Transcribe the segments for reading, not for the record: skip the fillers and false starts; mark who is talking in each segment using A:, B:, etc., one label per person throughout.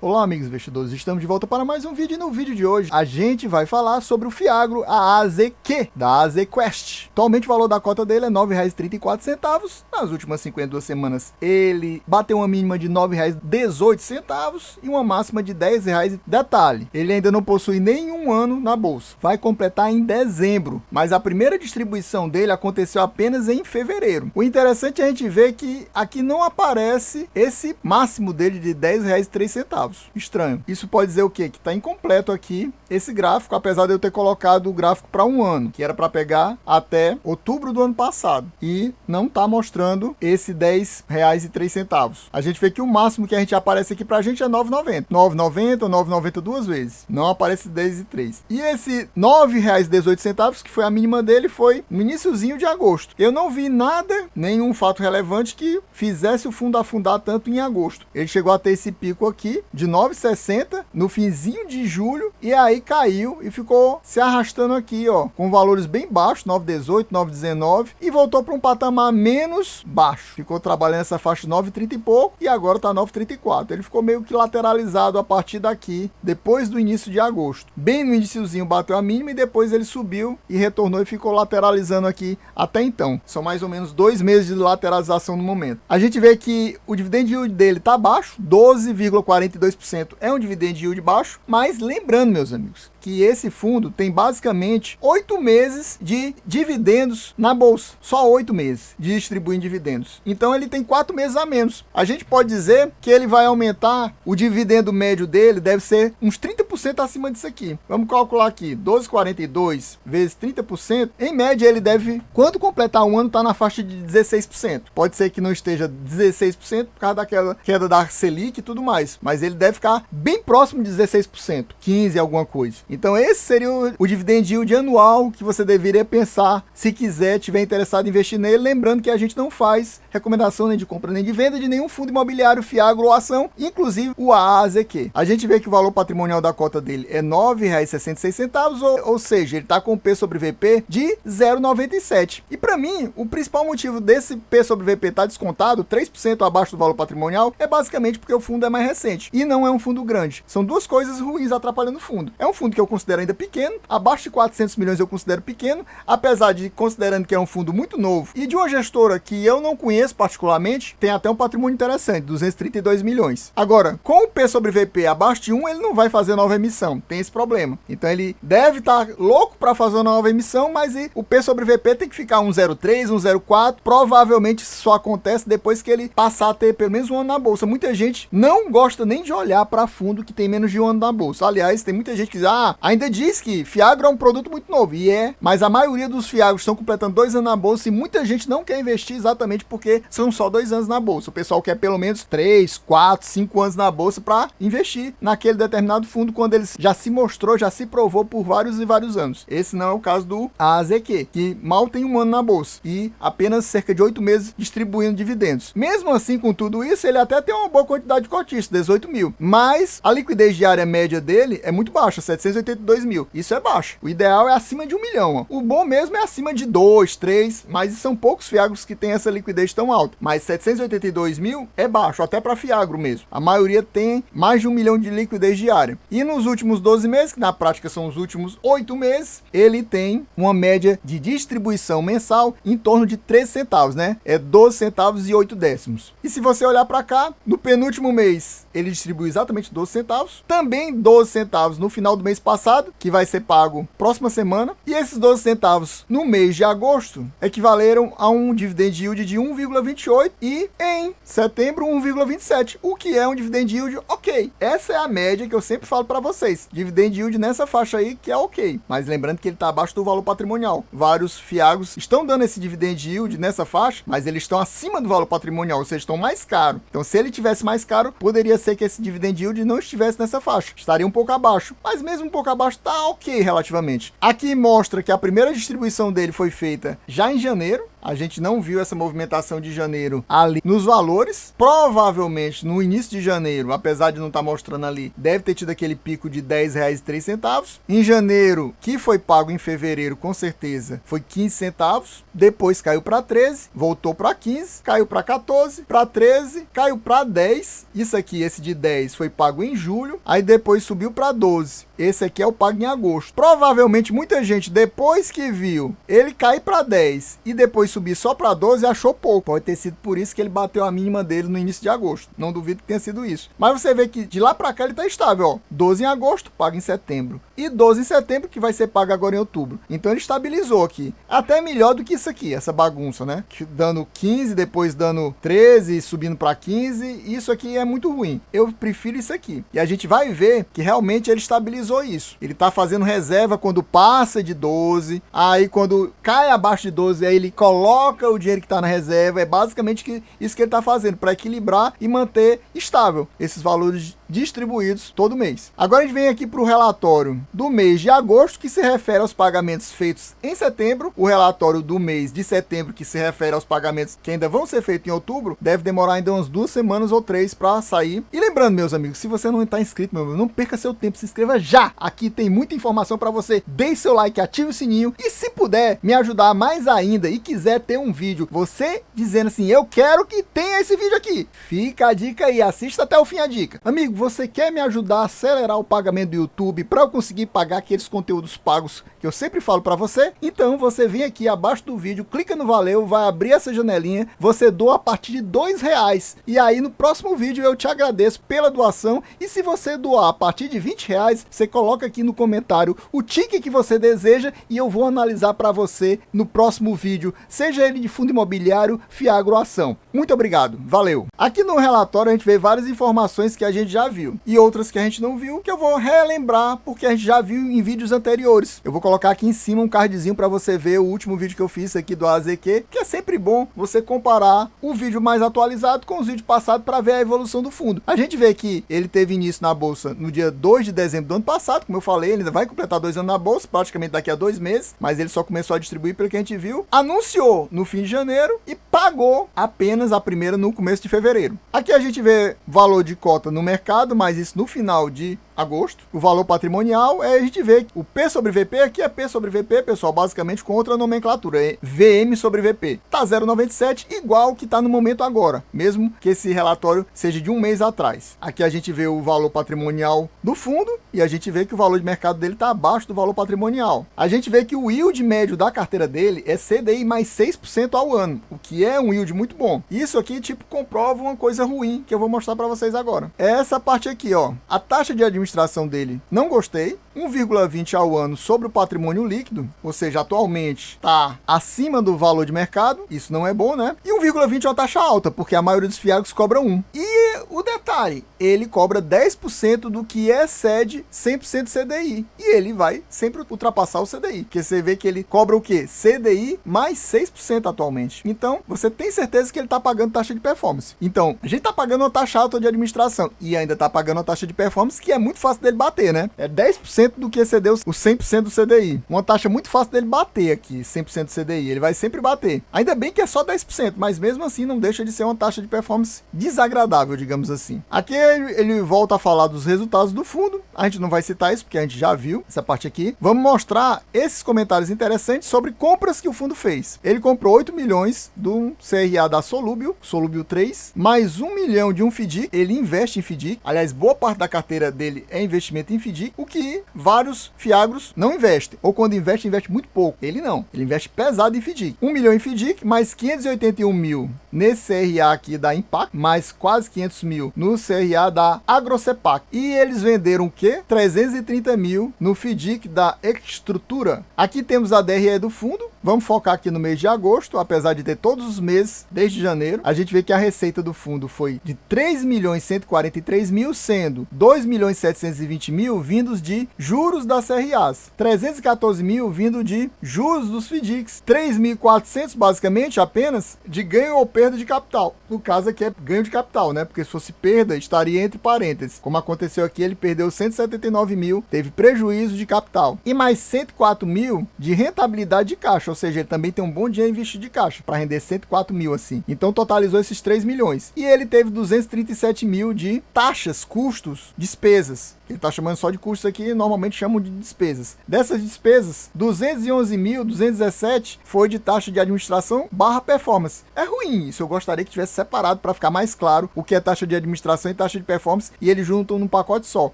A: Olá, amigos investidores, estamos de volta para mais um vídeo e no vídeo de hoje a gente vai falar sobre o Fiagro, a AZQ, da AZQuest. Atualmente o valor da cota dele é R$ 9,34, nas últimas 52 semanas ele bateu uma mínima de R$ 9,18 e uma máxima de R$ 10. Detalhe, ele ainda não possui nenhum ano na bolsa, vai completar em dezembro, mas a primeira distribuição dele aconteceu apenas em fevereiro. O interessante é a gente ver que aqui não aparece esse máximo dele de R$ 10,03. Estranho. Isso pode dizer o quê? Que está incompleto aqui esse gráfico, apesar de eu ter colocado o gráfico para um ano, que era para pegar até outubro do ano passado. E não está mostrando esse R$ 10,03. A gente vê que o máximo que a gente aparece aqui para a gente é R$ 9,90. 9,90 ou 9,90 duas vezes. Não aparece 10,03. E esse R$ 9,18, que foi a mínima dele, foi no iniciozinho de agosto. Eu não vi nada, nenhum fato relevante que fizesse o fundo afundar tanto em agosto. Ele chegou a ter esse pico aqui de 9,60 no finzinho de julho e aí caiu e ficou se arrastando aqui, ó, com valores bem baixos, 9,18, 9,19 e voltou para um patamar menos baixo. Ficou trabalhando essa faixa de 9,30 e pouco e agora tá 9,34. Ele ficou meio que lateralizado a partir daqui, depois do início de agosto. Bem no iniciozinho bateu a mínima e depois ele subiu e retornou e ficou lateralizando aqui até então. São mais ou menos 2 meses de lateralização no momento. A gente vê que o dividend yield dele tá baixo, 12,42%. É um dividend yield baixo, mas lembrando, meus amigos, que esse fundo tem basicamente 8 meses de dividendos na bolsa. Só 8 meses de distribuindo dividendos. Então ele tem 4 meses a menos. A gente pode dizer que ele vai aumentar, o dividendo médio dele deve ser uns 30% acima disso aqui. Vamos calcular aqui, 12,42 vezes 30%. Em média ele deve, quando completar um ano, tá na faixa de 16%. Pode ser que não esteja 16% por causa daquela queda da Selic e tudo mais. Mas ele deve ficar bem próximo de 16%, 15% alguma coisa. Então esse seria o dividend yield anual que você deveria pensar se quiser, tiver interessado em investir nele. Lembrando que a gente não faz recomendação nem de compra nem de venda de nenhum fundo imobiliário, Fiagro ou ação, inclusive o AZQ. A gente vê que o valor patrimonial da cota dele é R$ 9,66, ou seja, ele está com P sobre VP de 0,97. E para mim, o principal motivo desse P sobre VP estar descontado, 3% abaixo do valor patrimonial, é basicamente porque o fundo é mais recente e não é um fundo grande. São duas coisas ruins atrapalhando o fundo. É um fundo que eu considero ainda pequeno, abaixo de 400 milhões eu considero pequeno, apesar de considerando que é um fundo muito novo e de uma gestora que eu não conheço particularmente, tem até um patrimônio interessante, 232 milhões. Agora, com o P sobre VP abaixo de 1, ele não vai fazer nova emissão, tem esse problema. Então ele deve estar louco para fazer uma nova emissão, mas o P sobre VP tem que ficar 1,03, 1,04, provavelmente isso só acontece depois que ele passar a ter pelo menos um ano na bolsa. Muita gente não gosta nem de olhar para fundo que tem menos de um ano na bolsa. Aliás, tem muita gente que diz, ainda diz que Fiagro é um produto muito novo, e mas a maioria dos Fiagros estão completando 2 anos na bolsa e muita gente não quer investir exatamente porque são só 2 anos na bolsa. O pessoal quer pelo menos 3, 4, 5 anos na bolsa para investir naquele determinado fundo quando ele já se mostrou, já se provou por vários e vários anos. Esse não é o caso do AZQ, que mal tem um ano na bolsa e apenas cerca de 8 meses distribuindo dividendos. Mesmo assim, com tudo isso, ele até tem uma boa quantidade de cotistas, 18 mil, mas a liquidez diária média dele é muito baixa, 782 mil. Isso é baixo. O ideal é acima de 1 milhão. Ó. O bom mesmo é acima de 2, 3, mas são poucos Fiagros que têm essa liquidez tão alta. Mas 782 mil é baixo, até para Fiagro mesmo. A maioria tem mais de 1 milhão de liquidez diária. E nos últimos 12 meses, que na prática são os últimos 8 meses, ele tem uma média de distribuição mensal em torno de 13 centavos, né? É 12 centavos e 8 décimos. E se você olhar para cá, no penúltimo mês, ele distribui exatamente 12 centavos. Também 12 centavos no final do mês passado, que vai ser pago próxima semana. E esses 12 centavos no mês de agosto equivaleram a um dividend yield de 1,28 e em setembro 1,27, o que é um dividend yield ok. Essa é a média que eu sempre falo para vocês. Dividend yield nessa faixa aí que é ok. Mas lembrando que ele está abaixo do valor patrimonial. Vários Fiagros estão dando esse dividend yield nessa faixa, mas eles estão acima do valor patrimonial, ou seja, estão mais caro. Então se ele tivesse mais caro, poderia ser que esse dividend yield não estivesse nessa faixa. Estaria um pouco abaixo, mas mesmo um pouco abaixo tá ok relativamente. Aqui mostra que a primeira distribuição dele foi feita já em janeiro, A gente não viu essa movimentação de janeiro ali nos valores. Provavelmente no início de janeiro, apesar de não estar mostrando ali, deve ter tido aquele pico de R$10,03. Em janeiro, que foi pago em fevereiro, com certeza, foi 15 centavos. Depois caiu para 13, voltou para 15, caiu para 14, para 13, caiu para 10. Isso aqui, esse de 10, foi pago em julho. Aí depois subiu para 12. Esse aqui é o pago em agosto. Provavelmente muita gente, depois que viu ele cair para 10 e depois subir só para 12, achou pouco. Pode ter sido por isso que ele bateu a mínima dele no início de agosto. Não duvido que tenha sido isso. Mas você vê que de lá para cá ele está estável, ó. 12 em agosto, pago em setembro. E 12 em setembro, que vai ser pago agora em outubro. Então ele estabilizou aqui. Até melhor do que isso aqui, essa bagunça, né? Dando 15, depois dando 13, subindo para 15. Isso aqui é muito ruim. Eu prefiro isso aqui. E a gente vai ver que realmente ele estabilizou isso. Ele tá fazendo reserva quando passa de 12. Aí quando cai abaixo de 12, aí ele coloca o dinheiro que tá na reserva. É basicamente isso que ele tá fazendo, para equilibrar e manter estável esses valores distribuídos todo mês. Agora a gente vem aqui para o relatório do mês de agosto, que se refere aos pagamentos feitos em setembro. O relatório do mês de setembro, que se refere aos pagamentos que ainda vão ser feitos em outubro, deve demorar ainda umas 2 semanas ou 3 para sair. E lembrando, meus amigos, se você não está inscrito, meu amigo, não perca seu tempo, se inscreva já. Aqui tem muita informação para você. Deixe seu like, ative o sininho e, se puder me ajudar mais ainda e quiser ter um vídeo, você dizendo assim, eu quero que tenha esse vídeo aqui, fica a dica aí, assista até o fim a dica. Amigo, você quer me ajudar a acelerar o pagamento do YouTube para eu conseguir pagar aqueles conteúdos pagos que eu sempre falo para você? Então você vem aqui abaixo do vídeo, clica no valeu, vai abrir essa janelinha, você doa a partir de R$2 e aí no próximo vídeo eu te agradeço pela doação. E se você doar a partir de R$20, você coloca aqui no comentário o ticket que você deseja e eu vou analisar para você no próximo vídeo, seja ele de fundo imobiliário, Fiagro ou ação. Muito obrigado, valeu! Aqui no relatório a gente vê várias informações que a gente já viu e outras que a gente não viu, que eu vou relembrar porque a gente já viu em vídeos anteriores. Eu vou colocar aqui em cima um cardzinho para você ver o último vídeo que eu fiz aqui do AZQ, que é sempre bom você comparar o vídeo mais atualizado com os vídeos passados para ver a evolução do fundo. A gente vê que ele teve início na bolsa no dia 2 de dezembro do ano passado, como eu falei, ele ainda vai completar 2 anos na bolsa, praticamente daqui a 2 meses, mas ele só começou a distribuir pelo que a gente viu, anunciou no fim de janeiro e pagou apenas a primeira no começo de fevereiro. Aqui a gente vê valor de cota no mercado, mas isso no final de agosto. O valor patrimonial, a gente vê o P sobre VP, aqui é P sobre VP, pessoal, basicamente com outra nomenclatura, é VM sobre VP. Tá 0,97, igual que tá no momento agora, mesmo que esse relatório seja de um mês atrás. Aqui a gente vê o valor patrimonial do fundo e a gente vê que o valor de mercado dele tá abaixo do valor patrimonial. A gente vê que o yield médio da carteira dele é CDI mais 6% ao ano, o que é um yield muito bom. Isso aqui, tipo, comprova uma coisa ruim que eu vou mostrar para vocês agora. É essa parte aqui, ó. A taxa de administração dele, não gostei. 1,20 ao ano sobre o patrimônio líquido, ou seja, atualmente está acima do valor de mercado, isso não é bom, né? E 1,20 é uma taxa alta, porque a maioria dos fiagros cobra 1. E o detalhe, ele cobra 10% do que excede 100% CDI, e ele vai sempre ultrapassar o CDI, porque você vê que ele cobra o quê? CDI mais 6% atualmente. Então, você tem certeza que ele está pagando taxa de performance. Então, a gente está pagando uma taxa alta de administração, e ainda está pagando uma taxa de performance que é muito fácil dele bater, né? É 10% do que excedeu o 100% do CDI. Uma taxa muito fácil dele bater aqui, 100% do CDI. Ele vai sempre bater. Ainda bem que é só 10%, mas mesmo assim não deixa de ser uma taxa de performance desagradável, digamos assim. Aqui ele volta a falar dos resultados do fundo. A gente não vai citar isso, porque a gente já viu essa parte aqui. Vamos mostrar esses comentários interessantes sobre compras que o fundo fez. Ele comprou 8 milhões do CRA da Solúbio 3, mais 1 milhão de um FDIC. Ele investe em FDIC. Aliás, boa parte da carteira dele é investimento em FDIC, o que vários fiagros não investem, ou quando investe muito pouco. Ele não, ele investe pesado em FDIC. 1 milhão em FDIC, mais 581 mil nesse CRA aqui da Impact, mais quase 500 mil no CRA da AgroCepac. E eles venderam o quê? 330 mil no FDIC da Estrutura. Aqui temos a DRE do fundo. Vamos focar aqui no mês de agosto, apesar de ter todos os meses desde janeiro. A gente vê que a receita do fundo foi de 3 milhões 143 mil, sendo 2 milhões 720 mil vindos de juros das CRAs, 314 mil vindo de juros dos FDICs, 3.400 basicamente apenas de ganho ou perda de capital. No caso aqui é ganho de capital, né? Porque se fosse perda, estaria entre parênteses. Como aconteceu aqui, ele perdeu 179 mil, teve prejuízo de capital. E mais 104 mil de rentabilidade de caixa, ou seja, ele também tem um bom dinheiro investido de caixa, para render 104 mil assim. Então totalizou esses 3 milhões. E ele teve 237 mil de taxas, custos, despesas. Ele está chamando só de custos aqui, normalmente chamam de despesas. Dessas despesas, 211.217 foi de taxa de administração barra performance. É ruim isso, eu gostaria que tivesse separado para ficar mais claro o que é taxa de administração e taxa de performance, e eles juntam num pacote só.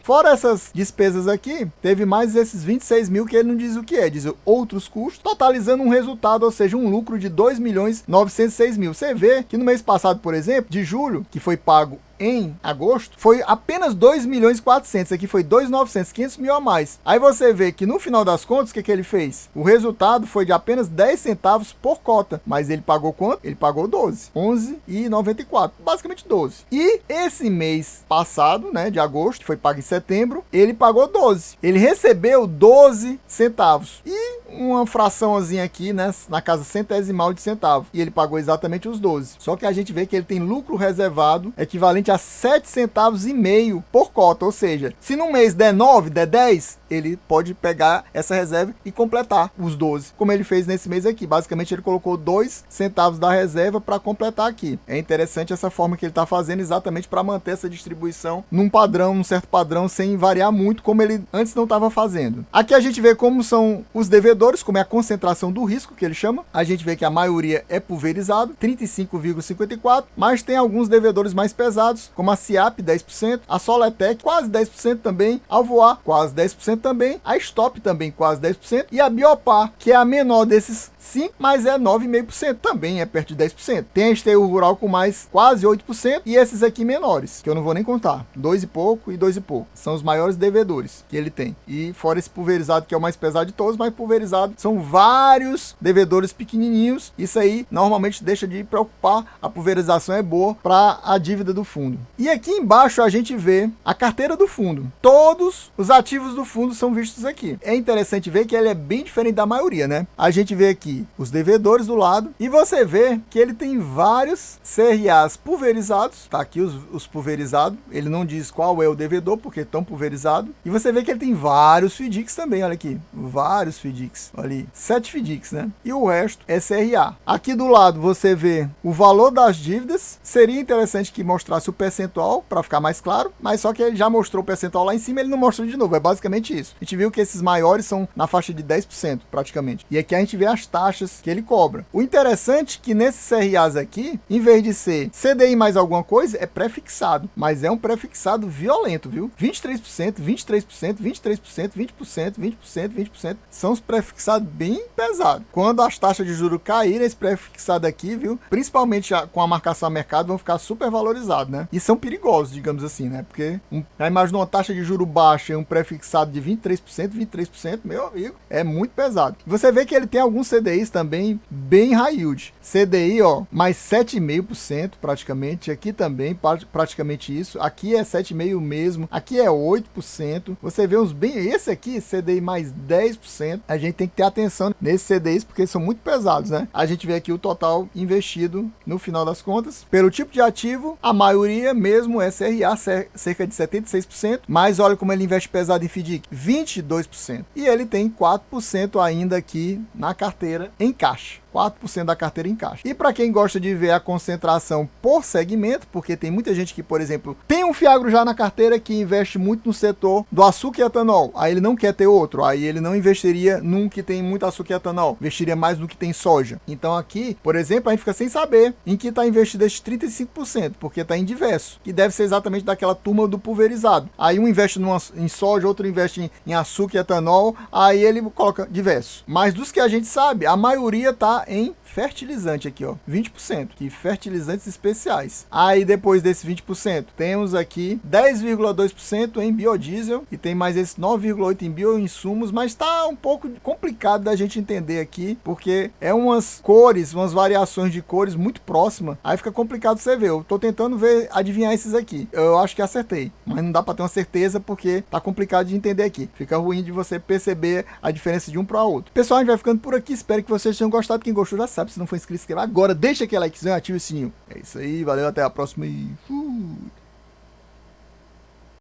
A: Fora essas despesas aqui, teve mais esses 26 mil que ele não diz o que é, diz outros custos, totalizando um resultado, ou seja, um lucro de 2.906.000. Você vê que no mês passado, por exemplo, de julho, que foi pago em agosto, foi apenas 2.400.000, aqui foi 2.900.000, 500 mil a mais. Aí você vê que no final das contas, o que ele fez? O resultado foi de apenas 10 centavos por cota, mas ele pagou quanto? Ele pagou 12, 11,94, basicamente 12. E esse mês passado, né, de agosto, que foi pago em setembro, ele pagou 12. Ele recebeu 12 centavos. E uma fraçãozinha aqui, né, na casa centesimal de centavo. E ele pagou exatamente os 12. Só que a gente vê que ele tem lucro reservado equivalente a 7 centavos e meio por cota. Ou seja, se no mês der 9, der 10, ele pode pegar essa reserva e completar os 12. Como ele fez nesse mês aqui. Basicamente, ele colocou 2 centavos da reserva para completar aqui. É interessante essa forma que ele está fazendo exatamente para manter essa distribuição num padrão, num certo padrão, sem variar muito, como ele antes não estava fazendo. Aqui a gente vê como são os devedores, como é a concentração do risco, que ele chama. A gente vê que a maioria é pulverizado, 35,54%, mas tem alguns devedores mais pesados, como a CIAP, 10%, a Soletec, quase 10% também, a Alvoar, quase 10% também, a Stop também, quase 10%, e a Biopar, que é a menor desses 5, mas é 9,5%, também é perto de 10%. Tem a Esteio Rural com mais quase 8%, e esses aqui menores, que eu não vou nem contar, 2 e pouco e 2 e pouco. São os maiores devedores que ele tem. E fora esse pulverizado, que é o mais pesado de todos, mas pulverizado são vários devedores pequenininhos. Isso aí normalmente deixa de preocupar. A pulverização é boa para a dívida do fundo. E aqui embaixo a gente vê a carteira do fundo. Todos os ativos do fundo são vistos aqui. É interessante ver que ele é bem diferente da maioria, né? A gente vê aqui os devedores do lado e você vê que ele tem vários CRAs pulverizados. Tá aqui os pulverizados. Ele não diz qual é o devedor porque estão pulverizados. E você vê que ele tem vários FDICs também. Olha aqui, vários FDICs. Olha ali, 7 FDICs, né? E o resto é CRA. Aqui do lado você vê o valor das dívidas. Seria interessante que mostrasse o percentual para ficar mais claro, mas só que ele já mostrou o percentual lá em cima, ele não mostrou de novo. É basicamente isso. A gente viu que esses maiores são na faixa de 10% praticamente. E aqui a gente vê as taxas que ele cobra. O interessante é que nesses CRAs aqui, em vez de ser CDI mais alguma coisa, é pré-fixado. Mas é um pré-fixado violento, viu? 23%, 23%, 23%, 20%, 20%, 20%. São os pré-fixados bem pesado. Quando as taxas de juros caírem, esse pré-fixado aqui, viu? Principalmente com a marcação a mercado, vão ficar super valorizados, né? E são perigosos, digamos assim, né? Porque já imaginou uma taxa de juro baixa e um pré-fixado de 23%, meu amigo, é muito pesado. Você vê que ele tem alguns CDIs também bem high yield. CDI, ó, mais 7,5% praticamente. Aqui também, praticamente isso. Aqui é 7,5% mesmo. Aqui é 8%. Você vê uns bem... Esse aqui, CDI mais 10%. A gente tem que ter atenção nesses CDIs porque eles são muito pesados, né? A gente vê aqui o total investido no final das contas. Pelo tipo de ativo, a maioria mesmo é CRA, cerca de 76%. Mas olha como ele investe pesado em FDIC, 22%. E ele tem 4% ainda aqui na carteira em caixa. 4% da carteira em caixa. E para quem gosta de ver a concentração por segmento, porque tem muita gente que, por exemplo, tem um Fiagro já na carteira que investe muito no setor do açúcar e etanol, aí ele não quer ter outro, aí ele não investiria num que tem muito açúcar e etanol, investiria mais no que tem soja. Então aqui, por exemplo, a gente fica sem saber em que está investido esses 35%, porque está em diverso, que deve ser exatamente daquela turma do pulverizado. Aí um investe em soja, outro investe em açúcar e etanol, aí ele coloca diverso. Mas dos que a gente sabe, a maioria está em fertilizante aqui, ó, 20%, que fertilizantes especiais. Aí depois desse 20%, temos aqui 10,2% em biodiesel e tem mais esse 9,8% em bioinsumos, mas tá um pouco complicado da gente entender aqui, porque é umas cores, umas variações de cores muito próximas, aí fica complicado você ver. Eu tô tentando adivinhar esses aqui. Eu acho que acertei, mas não dá para ter uma certeza porque tá complicado de entender aqui. Fica ruim de você perceber a diferença de um para outro. Pessoal, a gente vai ficando por aqui. Espero que vocês tenham gostado. Quem gostou já sabe. Se não for inscrito, se inscreva agora. Deixa aquele likezão e ativa o sininho. É isso aí. Valeu. Até a próxima e fui.